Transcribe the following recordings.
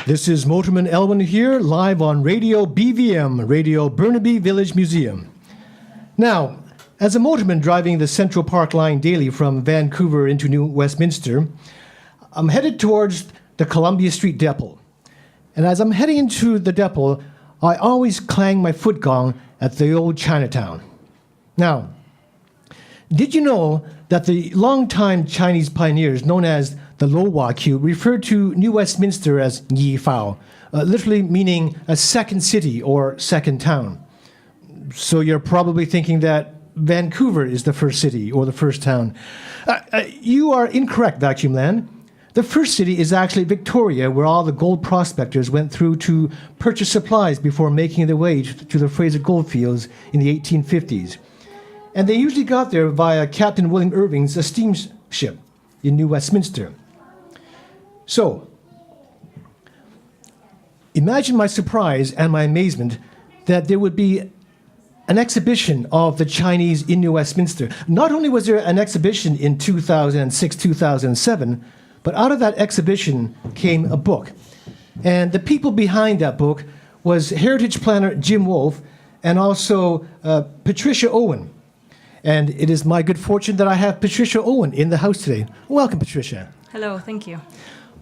This is Motorman Elwin here, live on Radio BVM, Radio Burnaby Village Museum. Now, as a motorman driving the Central Park line daily from Vancouver into New Westminster, I'm headed towards the Columbia Street Depot. And as I'm heading into the depot, I always clang my foot gong at the old Chinatown. Now, did you know that the longtime Chinese pioneers known as the Lo Wah Q referred to New Westminster as Yi Fao, literally meaning a second city or second town? So you're probably thinking that Vancouver is the first city or the first town. You are incorrect, Vacuum Land. The first city is actually Victoria, where all the gold prospectors went through to purchase supplies before making their way to the Fraser goldfields in the 1850s. And they usually got there via Captain William Irving's steamship in New Westminster. So, imagine my surprise and my amazement that there would be an exhibition of the Chinese in New Westminster. Not only was there an exhibition in 2006, 2007, but out of that exhibition came a book. And the people behind that book was heritage planner Jim Wolfe and also Patricia Owen. And it is my good fortune that I have Patricia Owen in the house today. Welcome, Patricia. Hello, thank you.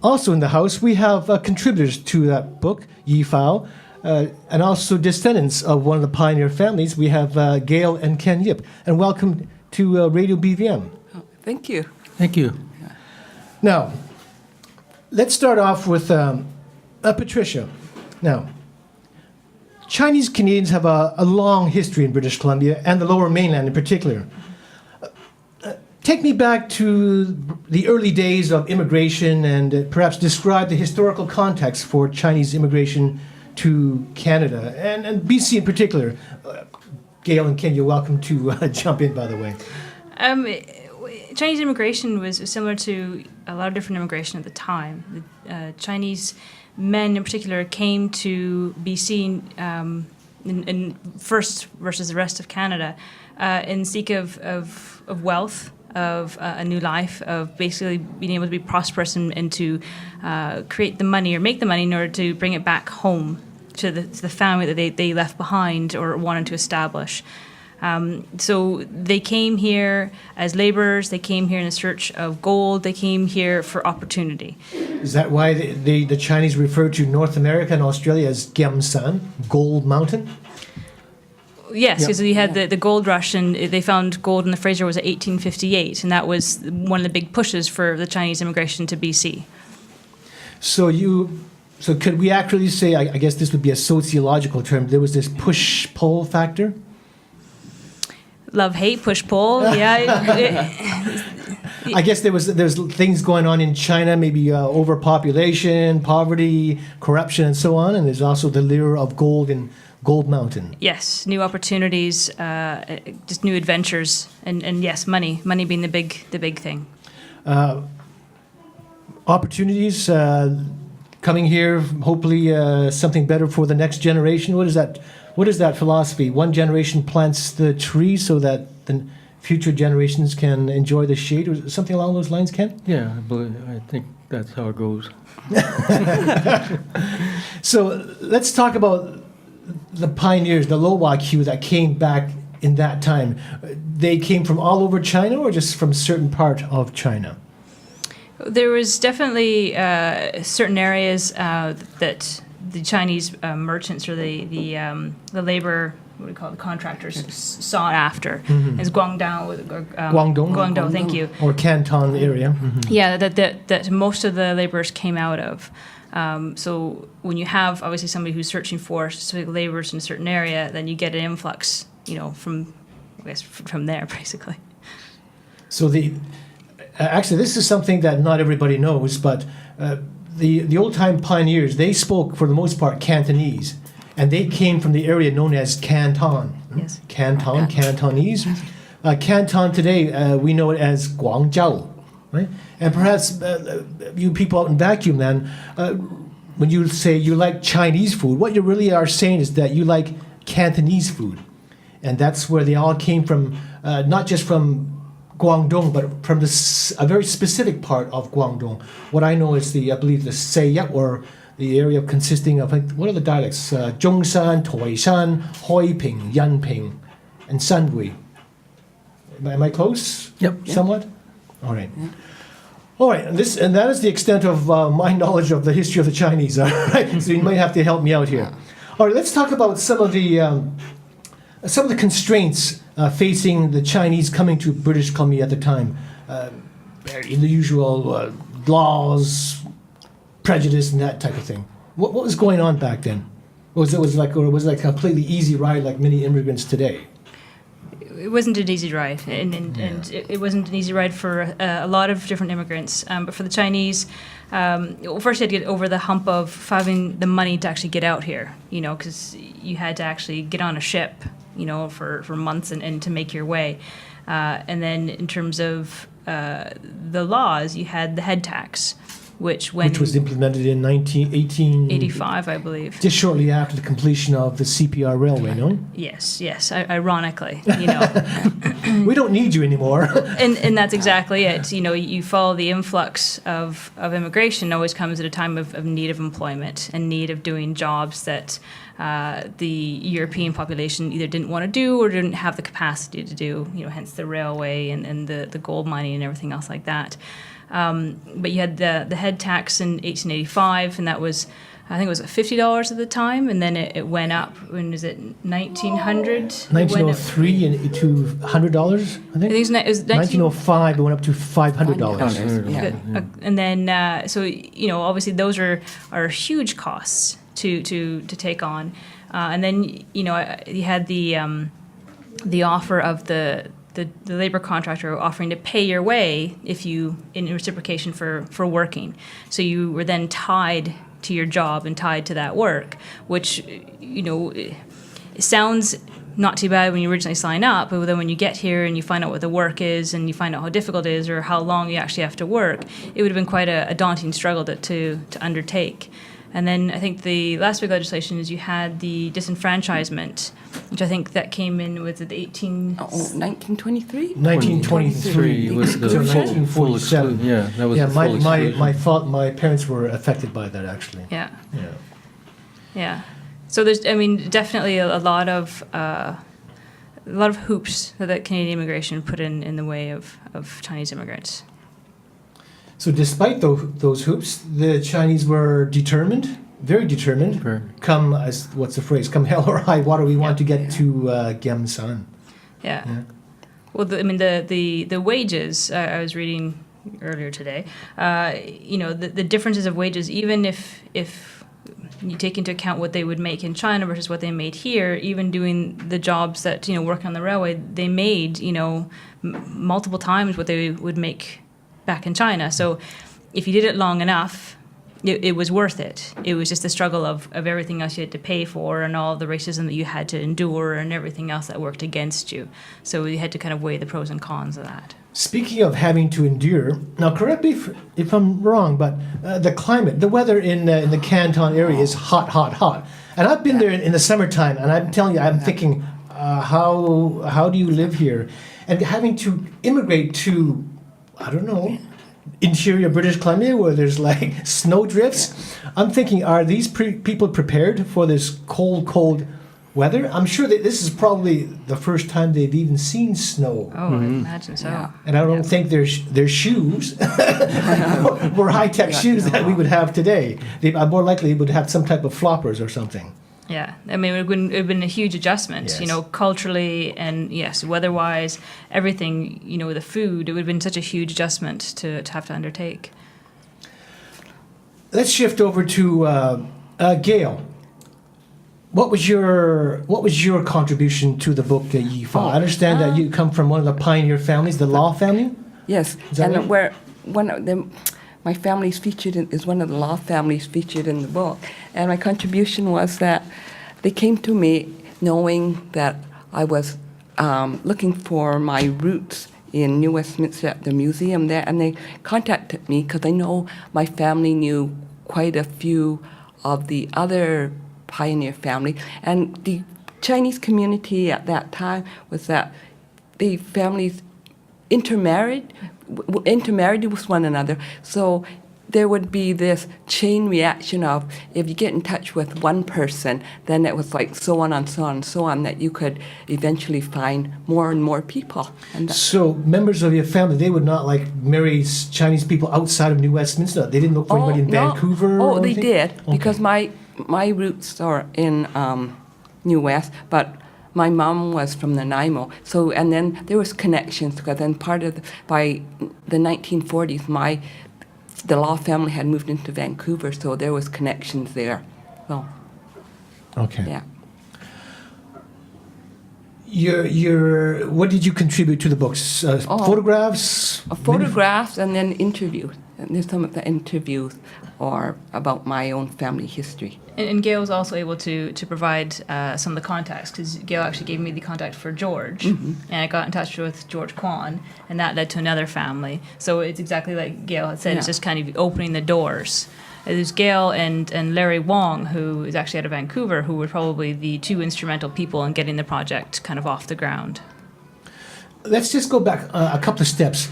Also in the house, we have contributors to that book, Yi Fao, and also descendants of one of the pioneer families. We have Gail and Ken Yip. And welcome to Radio BVM. Oh, thank you. Thank you. Now, let's start off with Patricia. Now, Chinese Canadians have a long history in British Columbia and the Lower Mainland in particular. Take me back to the early days of immigration and perhaps describe the historical context for Chinese immigration to Canada and BC in particular. Gail and Ken, you're welcome to jump in, by the way. Chinese immigration was similar to a lot of different immigration at the time. The Chinese men in particular came to BC in first versus the rest of Canada in seek of wealth, of a new life, of basically being able to be prosperous and to create the money or make the money in order to bring it back home to the family that they left behind or wanted to establish. So they came here as laborers, they came here in search of gold, they came here for opportunity. Is that why the Chinese refer to North America and Australia as Gemsan, Gold Mountain? Yes, because Yep. we had the gold rush, and they found gold in the Fraser was at 1858, and that was one of the big pushes for the Chinese immigration to BC. So could we actually say, I guess this would be a sociological term, there was this push-pull factor? Love, hate, push, pull. Yeah. I guess there's things going on in China, maybe overpopulation, poverty, corruption, and so on. And there's also the lure of gold in Gold Mountain. Yes, new opportunities, just new adventures, and yes, money being the big thing. Opportunities coming here, hopefully something better for the next generation. What is that philosophy? One generation plants the tree so that the future generations can enjoy the shade, or something along those lines, Ken? Yeah, I think that's how it goes. So let's talk about the pioneers, the Lo Wah Q that came back in that time. They came from all over China or just from a certain part of China? There was definitely certain areas that the Chinese merchants or the labor, what do we call it, the contractors sought after. Mm-hmm. Is Guangdong or Guangdong, thank you. Or Canton area. Mm-hmm. Yeah, that most of the laborers came out of. So when you have obviously somebody who's searching for specific laborers in a certain area, then you get an influx, from there basically. So actually, this is something that not everybody knows, but the old-time pioneers, they spoke, for the most part, Cantonese, and they came from the area known as Canton. Yes. Cantonese. Canton today, we know it as Guangzhou, right? And perhaps you people out in Vacuum Land, when you say you like Chinese food, what you really are saying is that you like Cantonese food. And that's where they all came from, not just from Guangdong, but from a very specific part of Guangdong. What I know is I believe the Seiya, or the area consisting of, like, what are the dialects? Zhongshan, Toishan, Hoiping, Yanping, and Sanhui. Am I close? Yep. Somewhat? All right. All right, and that is the extent of my knowledge of the history of the Chinese. All right, so you might have to help me out here. All right, let's talk about some of the constraints facing the Chinese coming to British Columbia at the time. In the usual laws, prejudice, and that type of thing. What was going on back then? Was it like a completely easy ride like many immigrants today? It wasn't an easy ride, and it wasn't an easy ride for a lot of different immigrants. But for the Chinese, first you had to get over the hump of having the money to actually get out here, because you had to actually get on a ship, for months and to make your way. And then in terms of the laws, you had the head tax, which was implemented in 1885, I believe. Just shortly after the completion of the CPR railway, no? Yes, ironically, We don't need you anymore. and that's exactly it. You follow the influx of immigration always comes at a time of need of employment and need of doing jobs that the European population either didn't want to do or didn't have the capacity to do, hence the railway and the gold mining and everything else like that. But you had the head tax in 1885, and that was, I think it was $50 at the time, and then it went up. When was it? 1900. 1903 and to $100, I think. I think it was 1905. It went up to $500. Yeah. And then so obviously those are huge costs to take on, and then you had the offer of the labor contractor offering to pay your way if you in reciprocation for working. So you were then tied to your job and tied to that work, which it sounds not too bad when you originally sign up, but then when you get here and you find out what the work is and you find out how difficult it is or how long you actually have to work, it would have been quite a daunting struggle to undertake. And then I think the last big legislation is you had the disenfranchisement, which I think that came in with the 1923. 1923 was the full exclusion. Yeah, that was the full exclusion. My parents were affected by that, actually. Yeah. So there's, definitely a lot of hoops that Canadian immigration put in the way of Chinese immigrants. So despite those hoops, the Chinese were determined, very determined. Sure. Come, what's the phrase? Come hell or high water, we want to get to Gemsan. Yeah. Well, the wages, I was reading earlier today, the differences of wages, even if you take into account what they would make in China versus what they made here, even doing the jobs that, working on the railway, they made, multiple times what they would make back in China. So if you did it long enough, it was worth it. It was just the struggle of everything else you had to pay for and all the racism that you had to endure and everything else that worked against you. So you had to kind of weigh the pros and cons of that. Speaking of having to endure, now correct me if I'm wrong, but the climate, the weather in the Canton area is hot. And I've been there in the summertime, and I'm telling you, I'm thinking, how do you live here? And having to immigrate to, I don't know, interior British Columbia where there's like snow drifts. I'm thinking, are these people prepared for this cold weather? I'm sure that this is probably the first time they've even seen snow. Oh, I imagine so. Yeah. And I don't think their shoes were high-tech shoes that we would have today. They more likely would have some type of floppers or something. Yeah, it would have been a huge adjustment, yes. Culturally and, yes, weather-wise, everything, the food, it would have been such a huge adjustment to have to undertake. Let's shift over to Gail. What was your contribution to the book that you found? I understand that you come from one of the pioneer families, the Law family? Yes, and right? Where one of them... My family's featured is one of the law families featured in the book. And my contribution was that they came to me knowing that I was looking for my roots in New Westminster at the museum there. And they contacted me because I know my family knew quite a few of the other pioneer family. And the Chinese community at that time was that the families intermarried with one another. So there would be this chain reaction of if you get in touch with one person, then it was like so on and so on and so on, that you could eventually find more and more people. And So members of your family, they would not like marry Chinese people outside of New Westminster? They didn't look for anybody in Vancouver? Oh, or they anything? did, Okay. because my roots are in New West, but my mom was from Nanaimo. So, and then there was connections, because then by the 1940s, the Law family had moved into Vancouver, so there was connections there. So, Okay. yeah. What did you contribute to the books? Photographs? Photographs and then interviews. And there's some of the interviews are about my own family history. And Gail was also able to provide some of the contacts, because Gail actually gave me the contact for George, and I got in touch with George Kwan, and that led to another family. So it's exactly like Gail had said, it's just kind of opening the doors. There's Gail and Larry Wong, who is actually out of Vancouver, who were probably the two instrumental people in getting the project kind of off the ground. Let's just go back a couple of steps.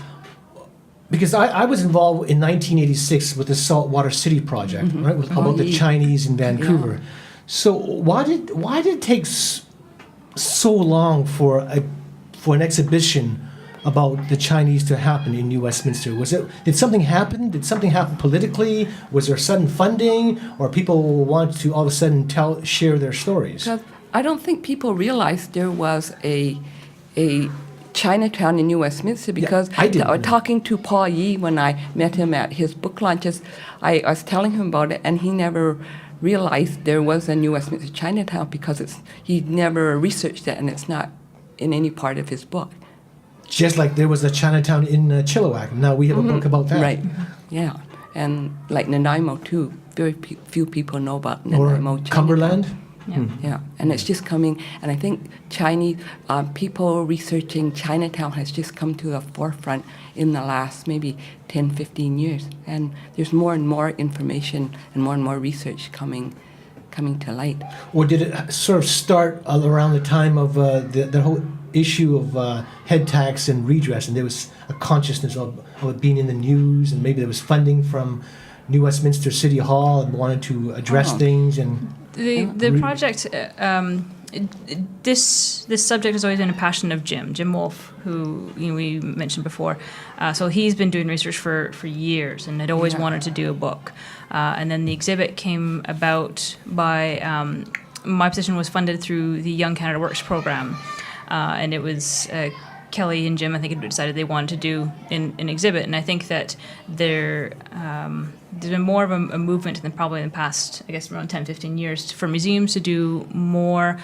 Because I was involved in 1986 with the Saltwater City project, right? About the Chinese in Vancouver. Yeah. So why did it take so long for an exhibition about the Chinese to happen in New Westminster? Did something happen? Did something happen politically? Was there sudden funding, or people want to all of a sudden share their stories? Because I don't think people realized there was a Chinatown in New Westminster, because I didn't. Talking to Paul Yee when I met him at his book launches, I was telling him about it, and he never realized there was a New Westminster Chinatown, because he never researched it, and it's not in any part of his book. Just like there was a Chinatown in Chilliwack. Now we have a book about that. Right, yeah. And like Nanaimo, too. Very few people know about Nanaimo. Or Cumberland. Yeah. Yeah, and it's just coming, and I think Chinese people researching Chinatown has just come to the forefront in the last maybe 10, 15 years. And there's more and more information and more research coming to light. Or did it sort of start around the time of the whole issue of head tax and redress, and there was a consciousness of it being in the news, and maybe there was funding from New Westminster City Hall and wanted to address things and... The project, this subject has always been a passion of Jim Wolfe, who we mentioned before. So he's been doing research for years and had always wanted to do a book. And then the exhibit came about by my position was funded through the Young Canada Works program, and it was Kelly and Jim, I think, had decided they wanted to do an exhibit. And I think that there's been more of a movement than probably in the past, I guess, around 10, 15 years, for museums to do more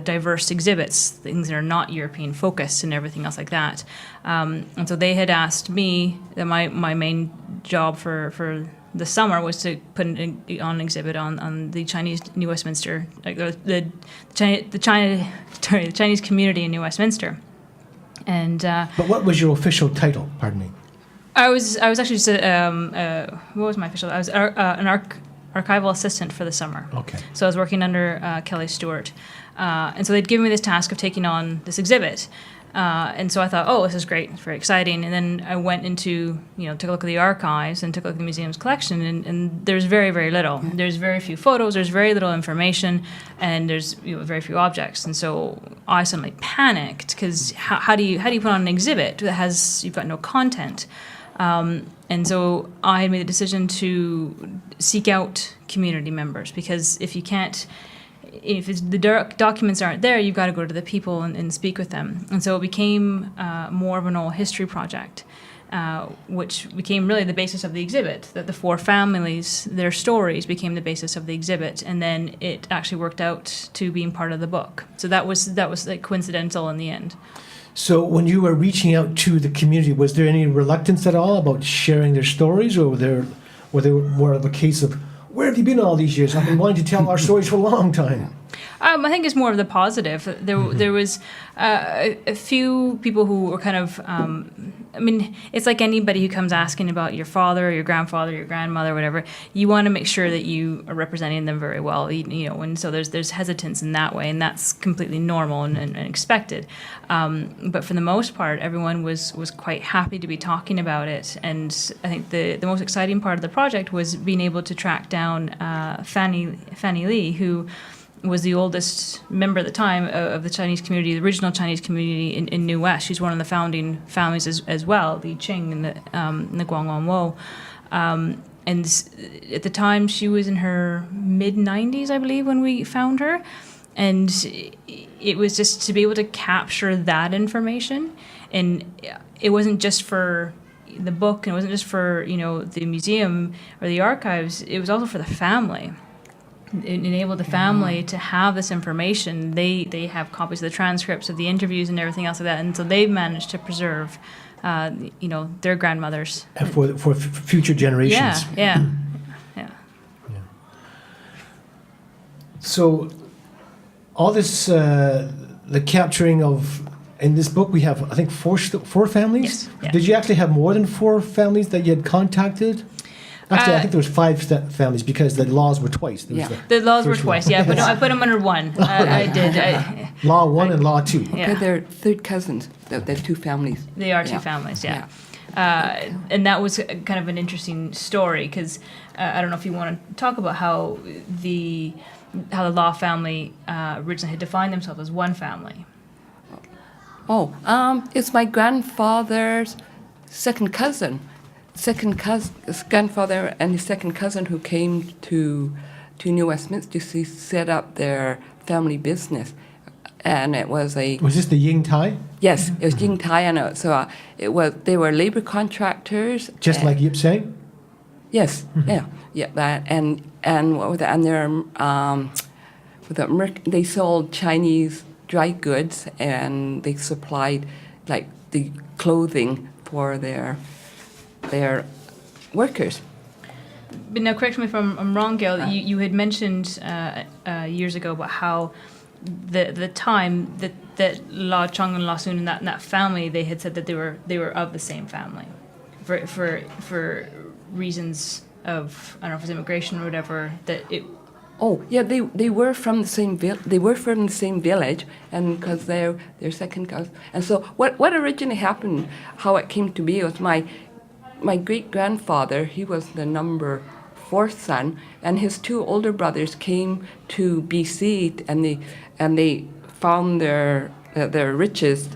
diverse exhibits, things that are not European focused and everything else like that. And so they had asked me that my main job for the summer was to put on an exhibit on the Chinese New Westminster, like the Chinese community in New Westminster. And But what was your official title? Pardon me. I was actually just what was my official? I was an archival assistant for the summer. Okay. So I was working under Kelly Stewart, and so they'd given me this task of taking on this exhibit. And so I thought, oh, this is great, it's very exciting. And then I went into, took a look at the archives and took a look at the museum's collection, and there's very, very little. There's very few photos, there's very little information, and there's very few objects. And so I suddenly panicked, because how do you put on an exhibit that you've got no content? And so I had made the decision to seek out community members, because if the documents aren't there, you've got to go to the people and speak with them. And so it became more of an oral history project, which became really the basis of the exhibit, that the four families, their stories became the basis of the exhibit, and then it actually worked out to being part of the book. So that was like coincidental in the end. So when you were reaching out to the community, was there any reluctance at all about sharing their stories, or were they more of a case of, where have you been all these years? I've been wanting to tell our stories for a long time. I think it's more of the positive. There was a few people who were kind of. I mean, it's like anybody who comes asking about your father, or your grandfather, your grandmother, whatever. You want to make sure that you are representing them very well, and so there's hesitance in that way, and that's completely normal and expected. But for the most part, everyone was quite happy to be talking about it, and I think the most exciting part of the project was being able to track down Fanny Lee, who was the oldest member at the time of the Chinese community, the original Chinese community in New West. She's one of the founding families as well, the Qing and the Guangwangwo. And at the time, she was in her mid-90s, I believe, when we found her. And it was just to be able to capture that information. And it wasn't just for the book, and it wasn't just for, the museum or the archives. It was also for the family. Enable the family to have this information. They have copies of the transcripts of the interviews and everything else like that, and so they've managed to preserve, their grandmothers and for future generations. Yeah. So, all this, the capturing of. In this book, we have, I think, four families. Yes, yeah. Did you actually have more than 4 families that you had contacted? Actually, I think there was 5 families because the laws were twice. There was The laws were twice, law. yeah, but no, I put them under one. I did. Law 1 and Law 2. Yeah. They're third cousins. They're 2 families. They are 2 families, yeah. And that was kind of an interesting story because I don't know if you want to talk about how the Law family originally had defined themselves as one family. It's my grandfather's second cousin. His grandfather and his second cousin who came to New Westminster to set up their family business, and it was Was this the Ying Tai? Yes, it was Ying Tai, and they were labor contractors. Just like Yip Sang? Yes, that and what was that? And they sold Chinese dry goods, and they supplied like the clothing for their workers. But now, correct me if I'm wrong, Gail. You had mentioned years ago about how the time that La Chong and La Sun and that family, they had said that they were of the same family, for reasons of, I don't know if it was immigration or whatever, that it. Oh yeah, they were from the same village, and because they're second cousins. And so what originally happened, how it came to be, was my great-grandfather, he was the number 4th son, and his 2 older brothers came to BC, and they found their riches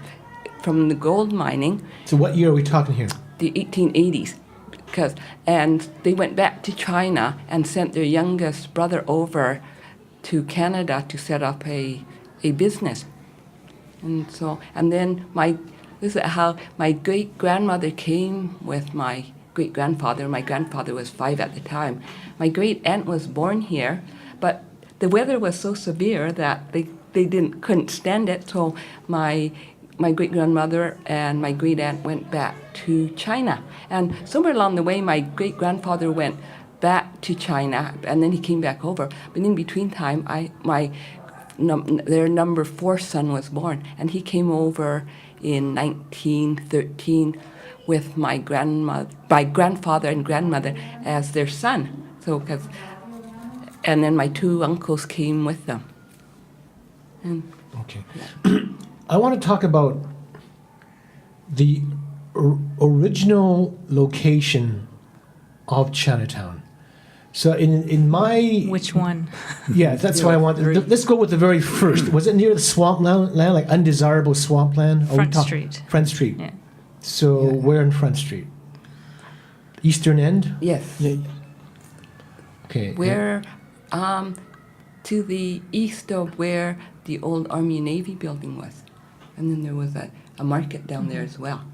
from the gold mining. So what year are we talking here? The 1880s. And they went back to China and sent their youngest brother over to Canada to set up a business. And then this is how my great-grandmother came with my great-grandfather. My grandfather was 5 at the time. My great-aunt was born here, but the weather was so severe that they couldn't stand it, so my great-grandmother and my great-aunt went back to China. And somewhere along the way, my great-grandfather went back to China, and then he came back over. But in between time, their number 4 son was born, and he came over in 1913 with my grandfather and grandmother as their son. And then my 2 uncles came with them. Okay. I want to talk about the original location of Chinatown. So in my... Which one? Yeah, that's what I want. Let's go with the very first. Was it near the swampland, like undesirable swampland? Front Street. Front Street. Yeah. So where in Front Street? Eastern end? Yes. Yeah. Okay. Where, to the east of where the old Army and Navy building was. And then there was a market down there as well.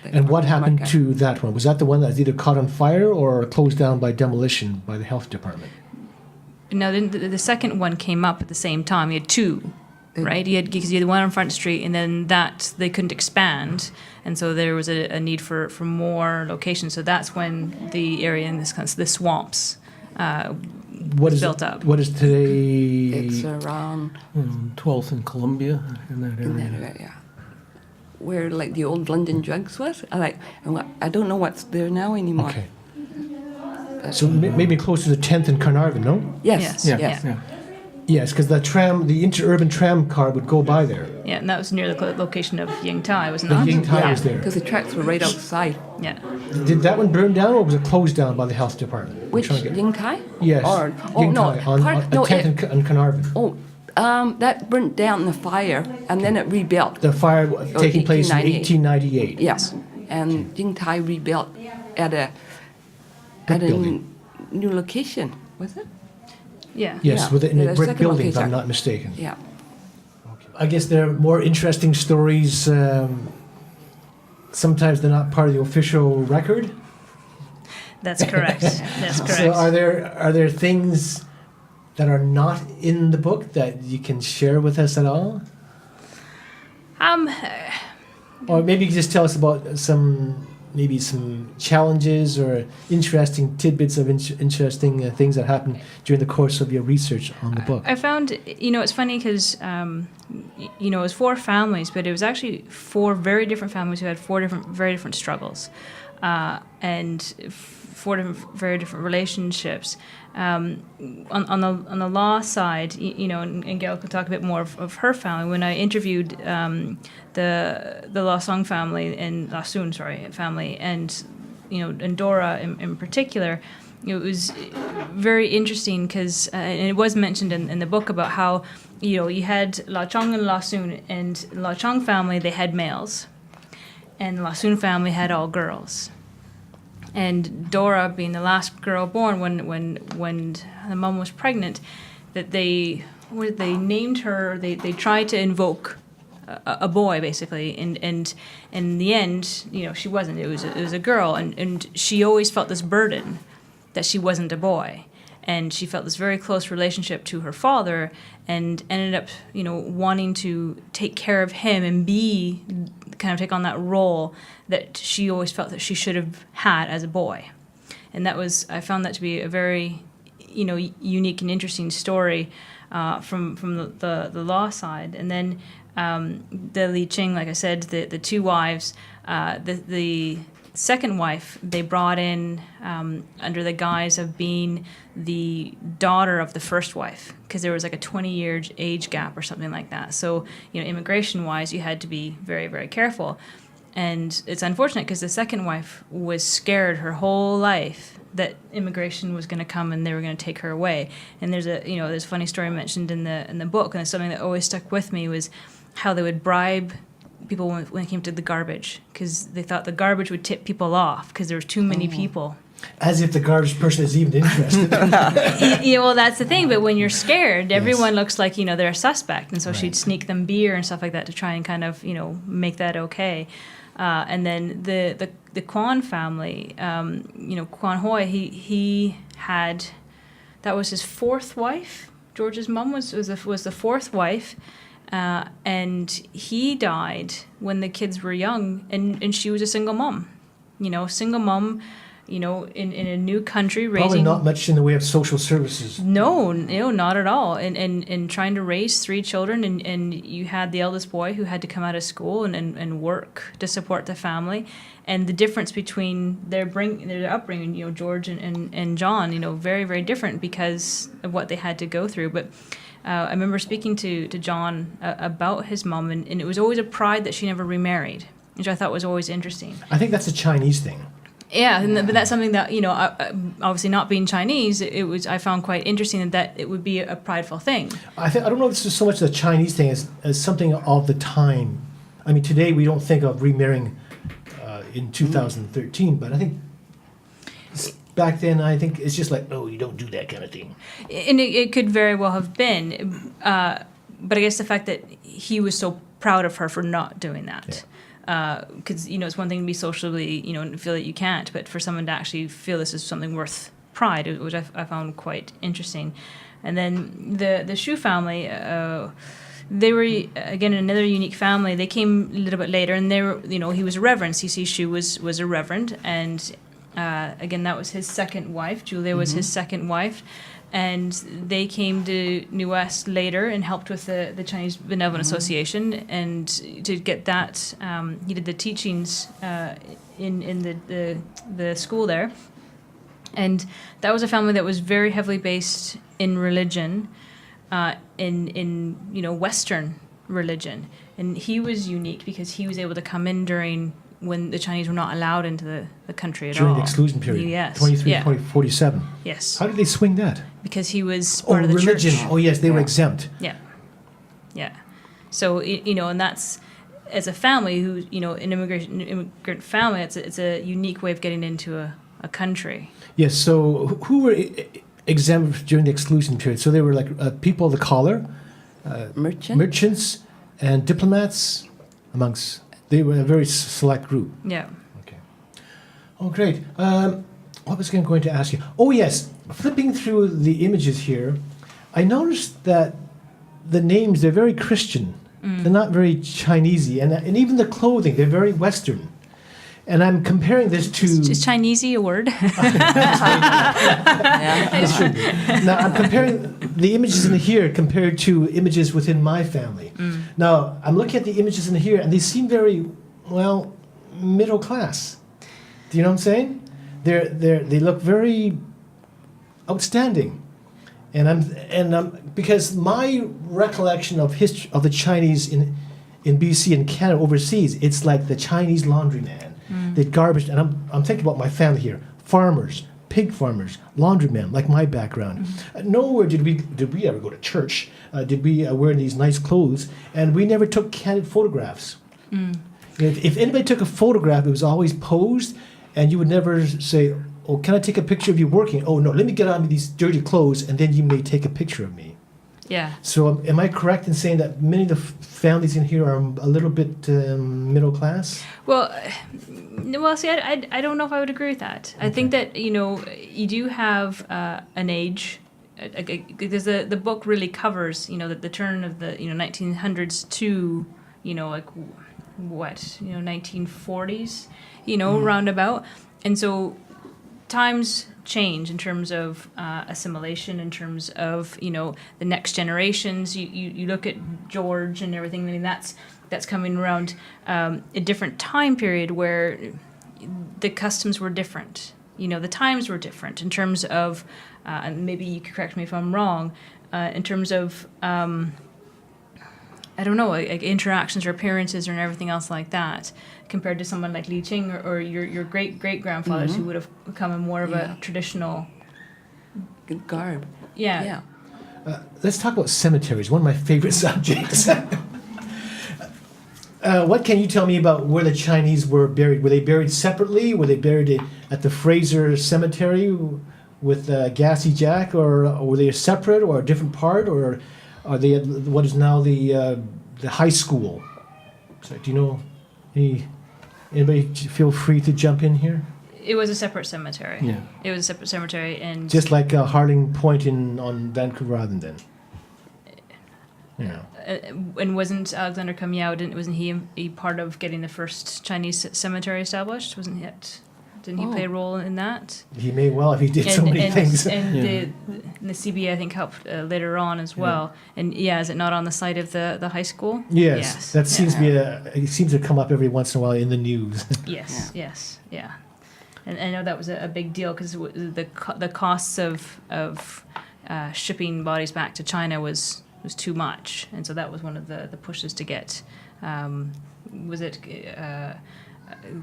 And what happened to that one? Was that the one that was either caught on fire or closed down by demolition by the health department? No, the second one came up at the same time. You had 2, right? Because you had one on Front Street, and then that they couldn't expand, and so there was a need for more locations. So that's when the area in this kind of the swamps What is built up. What is today? It's around 12th and Columbia in that in area. that area, where like the old London Drugs was. I don't know what's there now anymore. Okay. So maybe closer to 10th and Carnarvon, no? Yes. Yeah, Yes. yeah. Yes, because the interurban tram car would go by there. Yeah, and that was near the location of Ying Tai, wasn't The it? Ying Tai was there. Because the tracks were right outside. Yeah. Did that one burn down, or was it closed down by the health department? I'm Which trying to get- Ying Tai? Yes. Ying no, Tai on 10th and Carnarvon. That burnt down in the fire, and then it rebuilt. The fire taking place in 1898. 1898. Yes, and Ying Tai rebuilt at a building. new location, was it? Yeah. Yes, Yeah. within a The brick second building, if I'm location. not mistaken. Yeah. I guess there are more interesting stories. Sometimes they're not part of the official record. That's correct. That's correct. So are there things that are not in the book that you can share with us at all? Or maybe you can just tell us about some challenges or interesting tidbits of interesting things that happened during the course of your research on the book. I found, it's funny because, it was 4 families, but it was actually 4 very different families who had 4 very different struggles, and 4 very different relationships. On the law side, and Gail could talk a bit more of her family. When I interviewed the La Song family and La Sun, family, and and Dora in particular, it was very interesting because, and it was mentioned in the book about how you had La Chong and La Sun, and La Chong family they had males, and La Sun family had all girls. And Dora, being the last girl born, when the mom was pregnant, that they named her. They tried to invoke a boy, basically, and in the end, she wasn't. It was a girl, and she always felt this burden that she wasn't a boy, and she felt this very close relationship to her father, and ended up wanting to take care of him and take on that role that she always felt that she should have had as a boy. And I found that to be a very, unique and interesting story from the law side. And then the Li Qing, like I said, the 2 wives, the second wife they brought in under the guise of being the daughter of the first wife, because there was like a 20-year age gap or something like that. So, immigration-wise, you had to be very, very careful. And it's unfortunate because the second wife was scared her whole life that immigration was going to come and they were going to take her away. And there's a funny story mentioned in the book, and it's something that always stuck with me, was how they would bribe people when it came to the garbage, because they thought the garbage would tip people off because there was too many people. As if the garbage person is even interested. Well, that's the thing. But when you're scared, everyone looks like they're a suspect, and so she'd sneak them beer and stuff like that to try and kind of make that okay. And then the Kwan family, Kwan Hoi, he had, that was his 4th wife. George's mom was the 4th wife. And he died when the kids were young, and she was a single mom. Single mom, in a new country, raising... Probably not much in the way of social services. No, not at all. And trying to raise 3 children, and you had the eldest boy who had to come out of school and work to support the family. And the difference between their upbringing, George and John, very, very different because of what they had to go through. But I remember speaking to John about his mom, and it was always a pride that she never remarried, which I thought was always interesting. I think that's a Chinese thing. Yeah, but that's something that obviously not being Chinese, I found quite interesting that it would be a prideful thing. I don't know if this is so much the Chinese thing as something of the time. I mean, today we don't think of remarrying in 2013, but I think back then, I think it's just like, oh, you don't do that kind of thing. And it could very well have been, but I guess the fact that he was so proud of her for not doing that. Because it's one thing to be socially, and feel that you can't, but for someone to actually feel this is something worth pride, which I found quite interesting. And then the Shu family, they were again another unique family. They came a little bit later, and they were, he was a reverend. C.C. Shu was a reverend, and Again, that was his second wife. Julia was his second wife. And they came to New West later and helped with the Chinese Benevolent Association. And to get that, he did the teachings in the school there. And that was a family that was very heavily based in religion, in Western religion. And he was unique because he was able to come in during when the Chinese were not allowed into the country at all. During the exclusion period. Yes. 47. Yes. How did they swing that? Because he was part of the religion. church. Oh, yes, they were exempt. Yeah. Yeah. So, and that's, as a family who, an immigrant family, it's a unique way of getting into a country. Yes, so who were exempt during the exclusion period? So they were like people of the collar, merchants, and diplomats, amongst. They were a very select group. Yeah. Okay. Oh, great. What was I going to ask you? Oh, yes. Flipping through the images here, I noticed that the names, they're very Christian. They're not very Chinesey. And even the clothing, they're very Western. And I'm comparing this to... Is Chinesey a word? It should be. Now, I'm comparing the images in here compared to images within my family. Now, I'm looking at the images in here, and they seem very, well, middle class. Do you know what I'm saying? They look very outstanding. And I'm because my recollection of history of the Chinese in BC and Canada overseas, it's like the Chinese laundryman. The garbage, and I'm thinking about my family here: farmers, pig farmers, laundrymen, like my background. Nowhere did we ever go to church. Did we wear these nice clothes? And we never took candid photographs. If anybody took a photograph, it was always posed, and you would never say, "Oh, can I take a picture of you working?" "Oh no, let me get on these dirty clothes, and then you may take a picture of me." Yeah. So am I correct in saying that many of the families in here are a little bit middle class? Well, see, I don't know if I would agree with that. Okay. I think that, you do have an age, because the book really covers, the turn of the, 1900s to, 1940s, roundabout. And so times change in terms of assimilation, in terms of the next generations. You look at George and everything. I mean, that's coming around a different time period where the customs were different. The times were different in terms of, and maybe you could correct me if I'm wrong, in terms of I don't know, like interactions or appearances and everything else like that, compared to someone like Li Qing or your great-great-grandfathers who would have come in more of a traditional garb. Yeah. Let's talk about cemeteries, one of my favorite subjects. What can you tell me about where the Chinese were buried? Were they buried separately? Were they buried at the Fraser Cemetery with Gassy Jack, or were they separate or a different part, or are they at what is now the high school? So, do you know anybody feel free to jump in here? It was a separate cemetery. Yeah. It was a separate cemetery, and just like Harding Point on Vancouver Island, then. Yeah. And wasn't Alexander Camus, wasn't he part of getting the first Chinese cemetery established? Wasn't he? Didn't he play a role in that? He may well, if he did so many things. And the CBA, I think, helped later on as well. Yeah. And is it not on the site of the high school? Yes. That seems to be it seems to come up every once in a while in the news. Yes. And I know that was a big deal because the costs of shipping bodies back to China was too much, and so that was one of the pushes to get. Was it?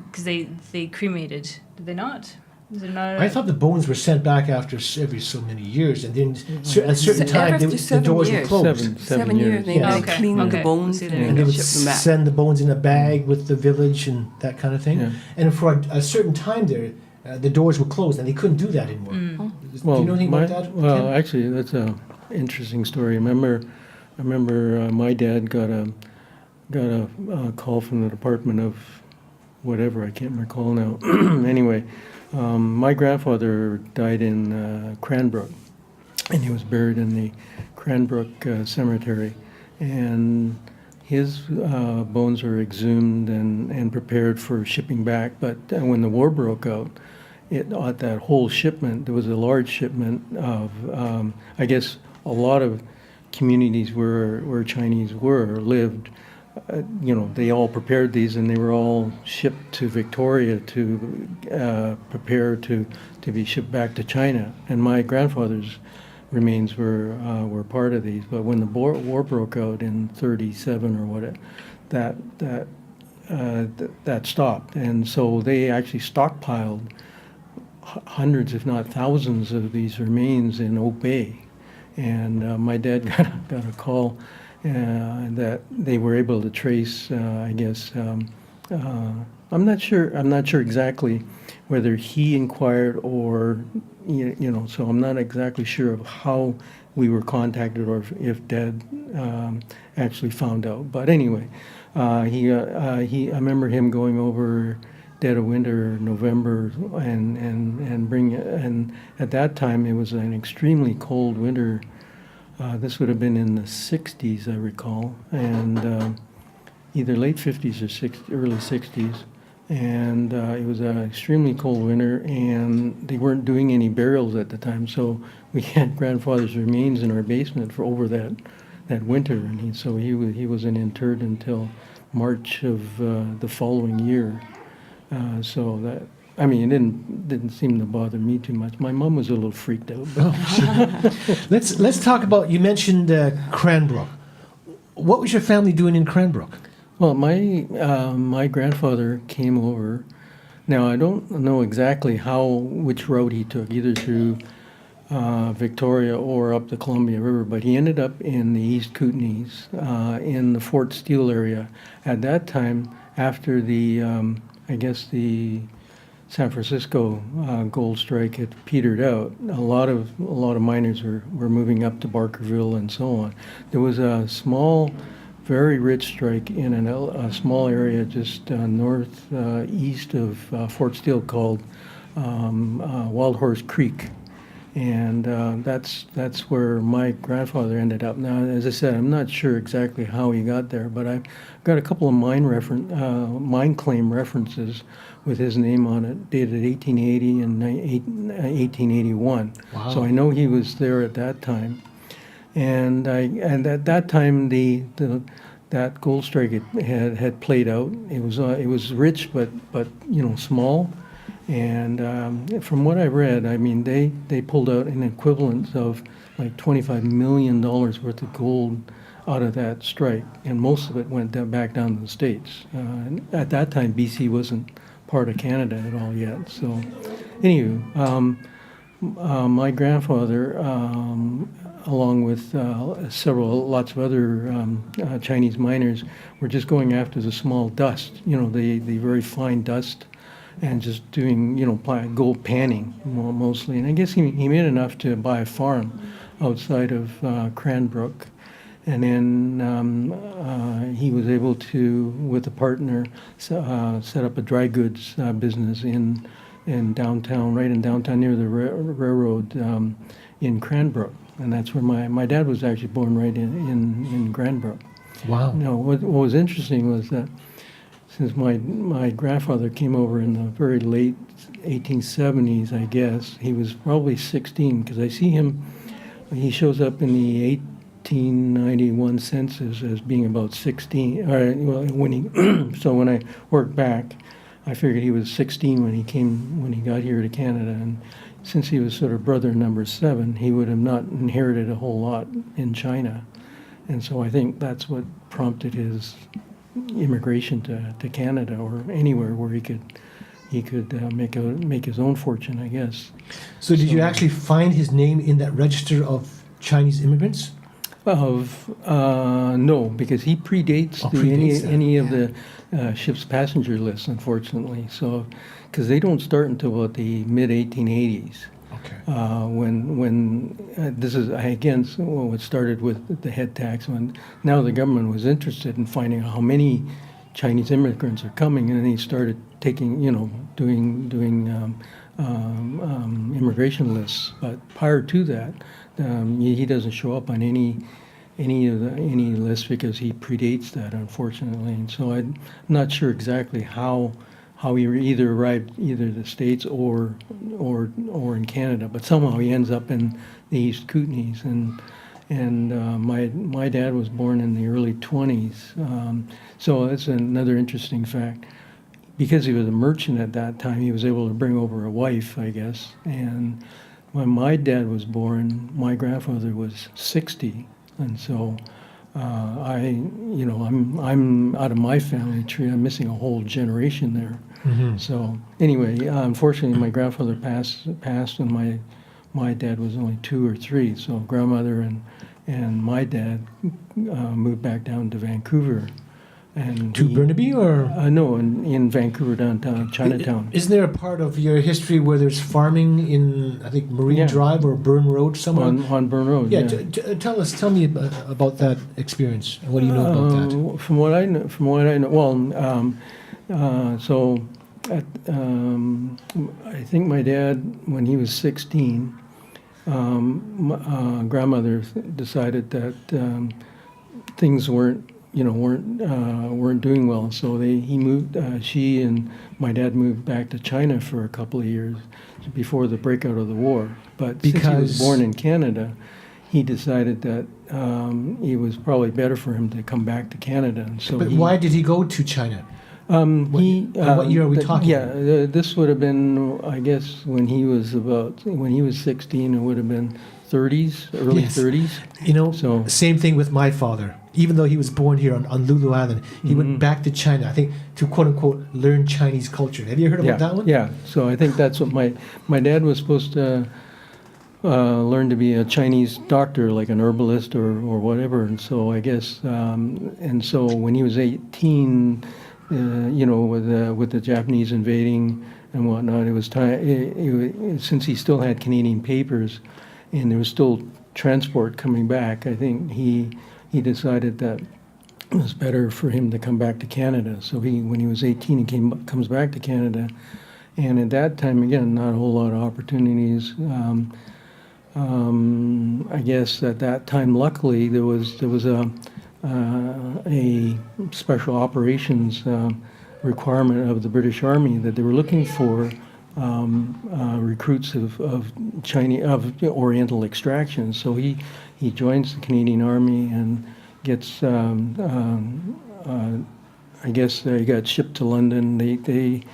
Because they cremated, did they not? Is it not? I thought the bones were sent back after every so many years, and then at a certain time the doors were closed. 7 years. They cleaned the bones and they would send the bones in a bag with the village and that kind of thing. Yeah. And for a certain time there, the doors were closed, and they couldn't do that anymore. Well, do you know anything about that? Well, Ken? actually, that's an interesting story. I remember my dad got a call from the Department of whatever, I can't recall now. Anyway, my grandfather died in Cranbrook, and he was buried in the Cranbrook Cemetery, and his bones were exhumed and prepared for shipping back. But when the war broke out, that whole shipment, there was a large shipment of, I guess, a lot of communities where Chinese lived. They all prepared these, and they were all shipped to Victoria to prepare to be shipped back to China. And my grandfather's remains were part of these. But when the war broke out in '37 or whatever, that stopped, and so they actually stockpiled hundreds, if not thousands, of these remains in Oak Bay. And my dad got a call that they were able to trace. I guess I'm not sure exactly whether he inquired or So I'm not exactly sure of how we were contacted or if Dad actually found out. But anyway, I remember him going over dead of winter, November, and at that time it was an extremely cold winter. This would have been in the 60s, I recall, and either late 50s or early 60s. And it was an extremely cold winter, and they weren't doing any burials at the time, so we had grandfather's remains in our basement for over that winter, and he wasn't interred until March of the following year. So that, I mean, it didn't seem to bother me too much. My mom was a little freaked out. Let's talk about, you mentioned Cranbrook. What was your family doing in Cranbrook? Well, my grandfather came over. Now, I don't know exactly which route he took, either through Victoria or up the Columbia River, but he ended up in the East Kootenays, in the Fort Steele area. At that time, after the San Francisco gold strike had petered out, a lot of miners were moving up to Barkerville and so on. There was a small, very rich strike in a small area just northeast of Fort Steele called Wild Horse Creek, and that's where my grandfather ended up. Now, as I said, I'm not sure exactly how he got there, but I've got a couple of mine claim references with his name on it, dated 1880 and 1881. Wow. So I know he was there at that time. And at that time, that gold strike had played out. It was rich, but small. And from what I read, I mean, they pulled out an equivalent of like $25 million worth of gold out of that strike, and most of it went back down to the States. At that time, BC wasn't part of Canada at all yet. So, anywho, my grandfather, along with lots of other Chinese miners, were just going after the small dust, the very fine dust, and just doing, gold panning mostly. And I guess he made enough to buy a farm outside of Cranbrook. And then he was able to, with a partner, set up a dry goods business in downtown, right in downtown near the railroad in Cranbrook. And that's where my dad was actually born, right in Cranbrook. Wow. Now, what was interesting was that since my grandfather came over in the very late 1870s, I guess, he was probably 16, because I see him, he shows up in the 1891 census as being about 16. So when I worked back, I figured he was 16 when he got here to Canada, and since he was sort of brother number 7, he would have not inherited a whole lot in China, and so I think that's what prompted his immigration to Canada or anywhere where he could make his own fortune, I guess. So did you actually find his name in that register of Chinese immigrants? No, because he predates any of the ship's passenger lists, unfortunately. So, because they don't start until about the mid 1880s. Okay. When this is again what started with the head tax. When now the government was interested in finding out how many Chinese immigrants are coming, and then he started taking, doing immigration lists. But prior to that, he doesn't show up on any lists because he predates that, unfortunately. And so I'm not sure exactly how how he either arrived either the States or in Canada, but somehow he ends up in the East Kootenays. And my dad was born in the early 20s, so that's another interesting fact. Because he was a merchant at that time, he was able to bring over a wife, I guess. And when my dad was born, my grandfather was 60, and so I'm out of my family tree. I'm missing a whole generation there. So anyway, unfortunately, my grandfather passed when my dad was only 2 or 3. So grandmother and my dad moved back down to Vancouver. And To Burnaby, or? No, in Vancouver, downtown, Chinatown. Isn't there a part of your history where there's farming in, I think, Marine Yeah. Drive or Burn Road somewhere? On Burn Road, Yeah, yeah. tell me about that experience. What do you know about that? From what I know, well, so I think my dad, when he was 16, grandmother decided that things weren't doing well. So he moved. She and my dad moved back to China for a couple of years before the breakout of the war. But since he was born in Canada, he decided that it was probably better for him to come back to Canada. And so Why did he go to China? What year are we talking? Yeah, this would have been, I guess, when he was 16. It would have been 30s, early Yes. 30s. Same thing with my father. Even though he was born here on Lulu Island, he went back to China, I think, to quote-unquote learn Chinese culture. Have you heard about that one? Yeah, so I think that's what my dad was supposed to learn to be a Chinese doctor, like an herbalist or whatever. And so I guess, and so when he was 18, with the Japanese invading and whatnot, it was time, since he still had Canadian papers and there was still transport coming back, I think he decided that it was better for him to come back to Canada. So when he was 18, he comes back to Canada, and at that time, again, not a whole lot of opportunities. I guess at that time, luckily, there was a special operations requirement of the British Army that they were looking for recruits of Oriental extraction. So he joins the Canadian Army and gets, I guess he got shipped to London. He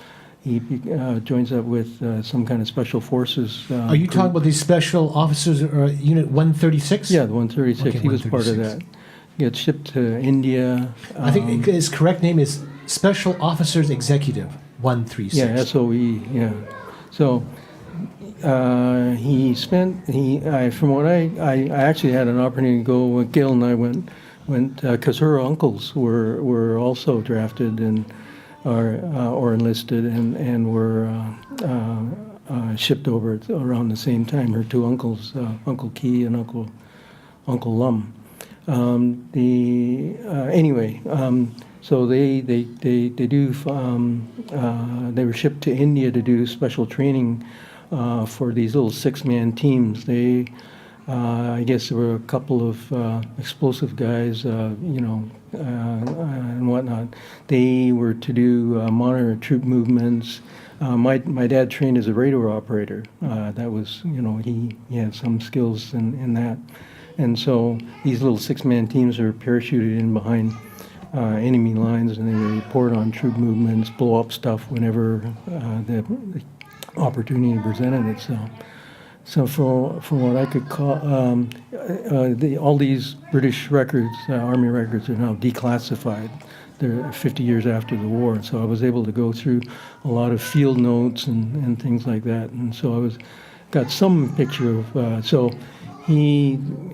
joins up with some kind of special forces. Are you talking about these special officers, Unit 136? Yeah, the 136. Okay, he was part of 136. that. Gets shipped to India. I think his correct name is Special Officers Executive 136. Yeah, SOE. Yeah. So from what I actually had an opportunity to go with Gail, and I went because her uncles were also drafted and or enlisted and were shipped over around the same time. Her two uncles, Uncle Key and Uncle Lum. So they were shipped to India to do special training for these little 6-man teams. I guess there were a couple of explosive guys, and whatnot. They were to do monitor troop movements. My dad trained as a radar operator. That was, he had some skills in that. And so these little 6-man teams are parachuted in behind enemy lines, and they report on troop movements, blow up stuff whenever the opportunity presented itself. So from what I could call, all these British records, Army records, are now declassified. They're 50 years after the war. So I was able to go through a lot of field notes and things like that. And so got some picture of,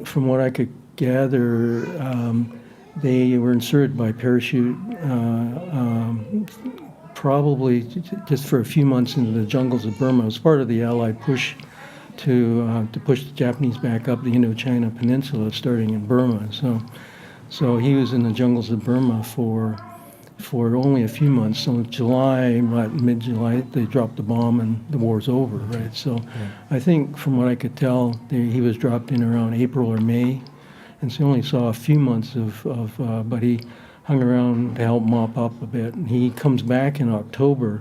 from what I could gather, they were inserted by parachute probably just for a few months into the jungles of Burma. It was part of the Allied push to push the Japanese back up the Indochina Peninsula, starting in Burma. So he was in the jungles of Burma for only a few months. So mid-July, they dropped the bomb and the war's over, right? So I think from what I could tell, he was dropped in around April or May. And so only saw a few months but he hung around to help mop up a bit. And he comes back in October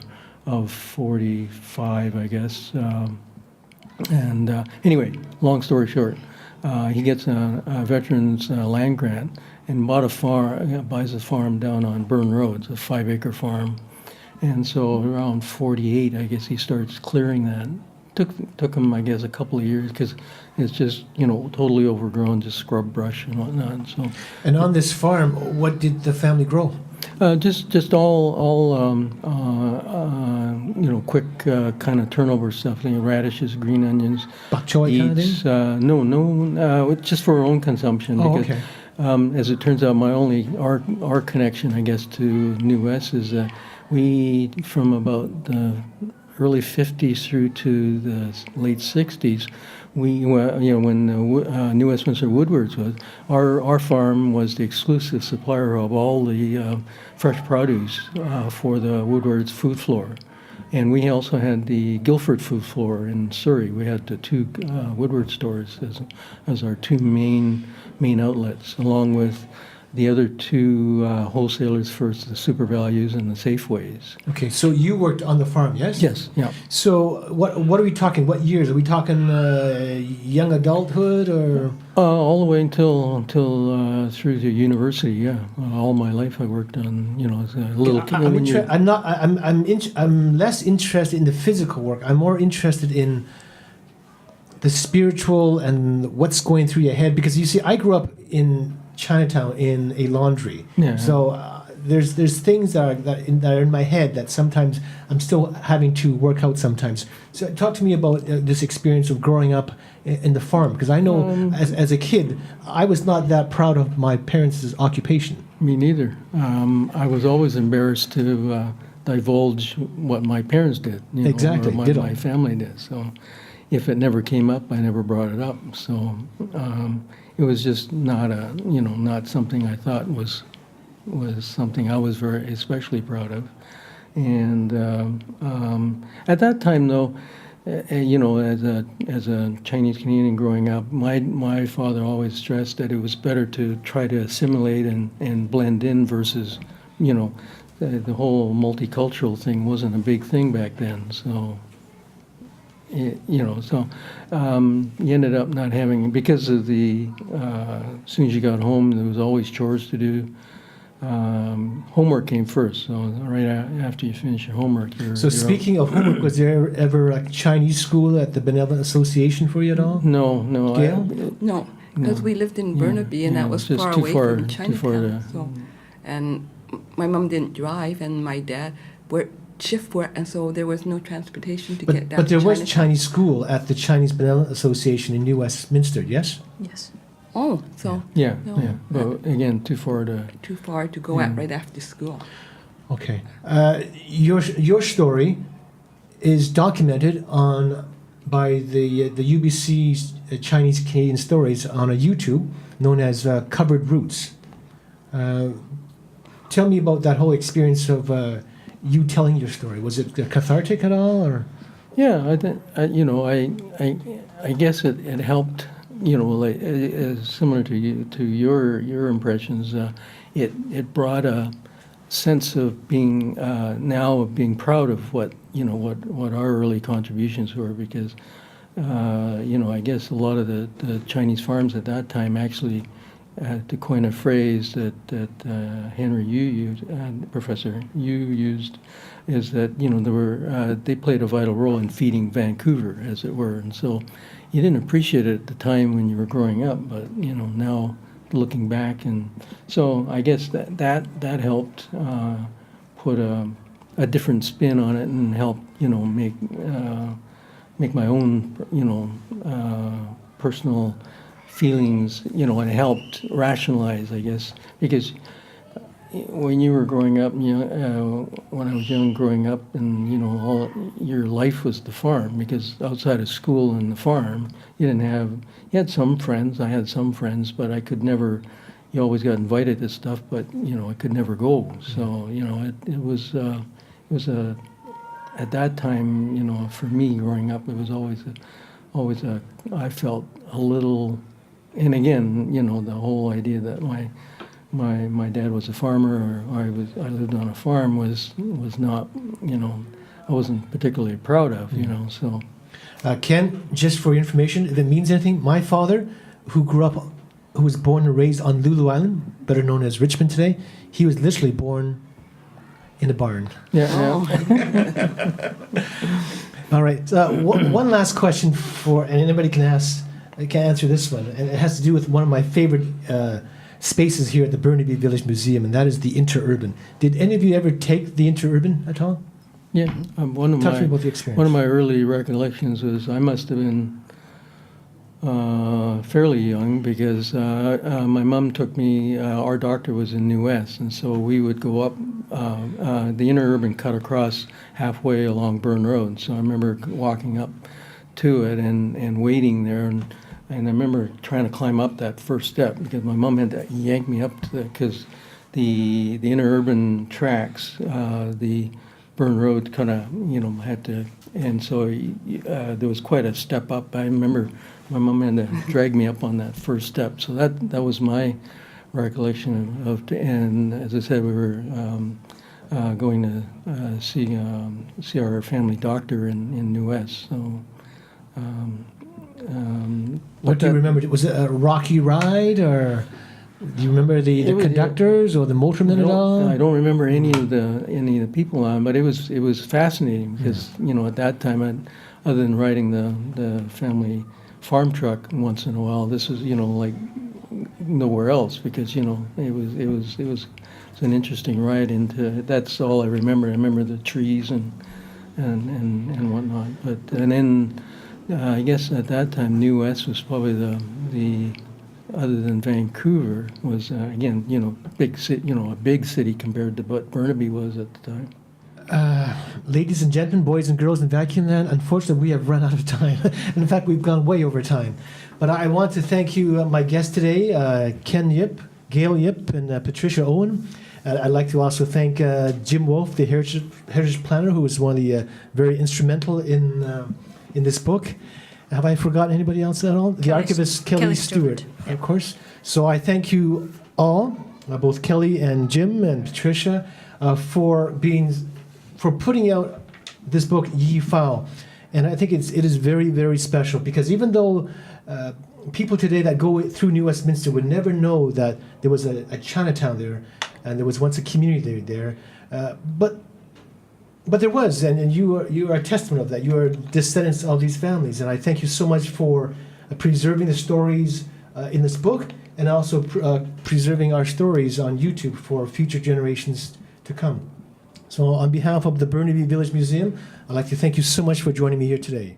of 45, I guess. Anyway, long story short, he gets a veterans land grant and buys a farm down on Burn Road, it's a 5-acre farm. And so around 48, I guess he starts clearing that. Took him, I guess, a couple of years because it's just, totally overgrown, just scrub brush and whatnot. So, And on this farm, what did the family grow? just all quick kind of turnover stuff, radishes, green onions, Bok choy kind of beets. thing? No, just for our own consumption. Oh, because, okay. as it turns out, our connection, I guess, to New West is that we, from about the early 50s through to the late 60s, when New Westminster Woodwards was, our farm was the exclusive supplier of all the fresh produce for the Woodwards food floor. And we also had the Guildford food floor in Surrey. We had the two Woodward stores as our two main outlets, along with the other two wholesalers for the Super Values and the Safeways. Okay, so you worked on the farm, yes? Yes, yeah. So what are we talking? What years? Are we talking young adulthood or? All the way until through to university. Yeah, all my life I worked on. As a little kid. I'm less interested in the physical work. I'm more interested in the spiritual and what's going through your head. Because you see, I grew up in Chinatown in a laundry. Yeah. So there's things that are in my head that sometimes I'm still having to work out sometimes. So talk to me about this experience of growing up in the farm, because I know as a kid I was not that proud of my parents' occupation. Me neither. I was always embarrassed to divulge what my parents did. Exactly, or ditto. my family did. So if it never came up, I never brought it up. So it was just not something I thought was something I was very especially proud of. And at that time, though, as a Chinese Canadian growing up, my father always stressed that it was better to try to assimilate and blend in versus, the whole multicultural thing wasn't a big thing back then. So. You ended up not having, because of the, as soon as you got home, there was always chores to do. Homework came first, so right after you finish your homework, So speaking of homework, was there ever a Chinese school at the Benevolent Association for you at all? No. Gail? No, because we lived in Burnaby, and that was just far too away far- from too far Chinatown. to- So, and my mom didn't drive, and my dad worked shift work, and so there was no transportation to get down But there to was Chinatown. Chinese school at the Chinese Benevolent Association in New Westminster, yes? Yes. Oh, so Yeah, No. yeah. But again, too far to. too far to go at right after school. Okay. Your story is documented by the UBC's Chinese Canadian Stories on a YouTube known as Covered Roots. Tell me about that whole experience of you telling your story. Was it cathartic at all, or? Yeah, I guess it helped. Like similar to your impressions. It brought a sense of being being proud of what our early contributions were, because I guess a lot of the Chinese farms at that time actually, to coin a phrase that Henry Yu used, Professor Yu used, is that they played a vital role in feeding Vancouver, as it were, and so you didn't appreciate it at the time when you were growing up, but now looking back, and so I guess that helped put a different spin on it and help make my own personal feelings, and it helped rationalize, I guess, because when you were growing up, when I was young growing up, and all your life was the farm, because outside of school and the farm, you had some friends. I had some friends, but I could never. You always got invited to stuff, but I could never go. So it was at that time, for me growing up, it was always I felt a little, and again, the whole idea that my dad was a farmer, or I lived on a farm was not, I wasn't particularly proud of, you know. So Ken, just for your information, if it means anything, my father, who was born and raised on Lulu Island, better known as Richmond today, he was literally born in a barn. yeah, All right. One last question and anybody can answer this one, and it has to do with one of my favorite spaces here at the Burnaby Village Museum, and that is the interurban. Did any of you ever take the interurban at all? yeah. Talk to me about the experience. One of my early recollections was I must have been fairly young because my mom took me. Our doctor was in New West, and so we would go up. The interurban cut across halfway along Burn Road, so I remember walking up to it and waiting there, and I remember trying to climb up that first step because my mom had to yank me up to because the interurban tracks, the Burn Road kind of had to, and so there was quite a step up. I remember my mom had to drag me up on that first step, so that was my recollection of. And as I said, we were going to see our family doctor in New West. So. What do you remember? Was it a rocky ride, or do you remember the conductors or the motormen at all? I don't remember any of the people on, but it was fascinating because at that time, other than riding the family farm truck once in a while, this was like nowhere else because it was an interesting ride into. That's all I remember. I remember the trees and whatnot. And then. I guess at that time, New West was probably the other than Vancouver was again big city, a big city compared to what Burnaby was at the time. Ladies and gentlemen, boys and girls in Vacuum Land, unfortunately we have run out of time. In fact, we've gone way over time. But I want to thank you, my guests today, Ken Yip, Gail Yip, and Patricia Owen. I'd like to also thank Jim Wolf, the heritage planner, who was one of the very instrumental in this book. Have I forgotten anybody else at all? The archivist, Kelly Stewart, of course. So I thank you all, both Kelly and Jim and Patricia, for putting out this book, Ye Fowl. And I think it is very, very special because even though people today that go through New Westminster would never know that there was a Chinatown there and there was once a community there, but there was, and you are a testament of that. You are descendants of these families, and I thank you so much for preserving the stories in this book, and also preserving our stories on YouTube for future generations to come. So, on behalf of the Burnaby Village Museum, I'd like to thank you so much for joining me here today.